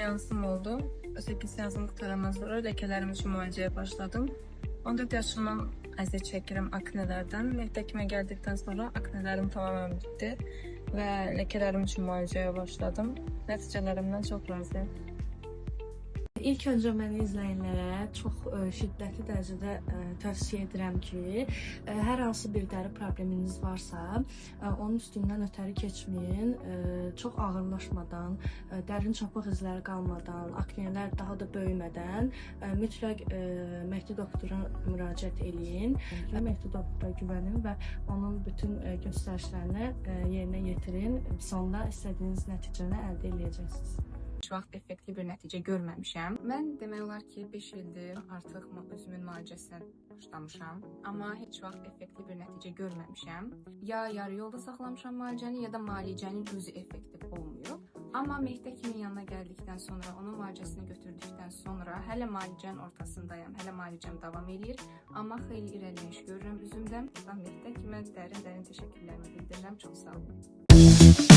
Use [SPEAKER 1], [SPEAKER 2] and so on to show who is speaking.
[SPEAKER 1] seansım oldu. 8 seansımı qutarandan sonra ləkələrim üçün müalicəyə başladım. 14 yaşından əziyyət çəkirəm aknelərdən. Məktəbimə gəldikdən sonra aknələrim tamamən bitdi və ləkələrim üçün müalicəyə başladım. Nəticələrimdən çox razıyam.
[SPEAKER 2] İlk öncə məni izləyənlərə çox şiddətli dərəcədə tövsiyə edirəm ki, hər hansı bir dəri probleminiz varsa, onun üstündən ötəri keçməyin, çox ağırlaşmadan, dərin çapıq izləri qalmadan, aknelər daha da böyümədən mütləq Mehdi doktora müraciət eləyin və Mehdi doktora güvənin və onun bütün göstərişlərini yerinə yetirin. Sonda istədiyiniz nəticəni əldə edəcəksiniz.
[SPEAKER 3] Heç vaxt effektli bir nəticə görməmişəm. Mən demək olar ki, 5 ildir artıq özümün müalicəsinə başlamışam, amma heç vaxt effektli bir nəticə görməmişəm. Ya yarı yolda saxlamışam müalicəni, ya da müalicənin özü effektiv olmuyor. Amma Mehdi həkimin yanına gəldikdən sonra, onun müalicəsini götürdükdən sonra hələ müalicənin ortasındayam, hələ müalicəm davam edir. Amma xeyli irəliləyiş görürəm üzümdə. Mehdi həkimə dərin təşəkkürlərimi bildirirəm. Çox sağ olun.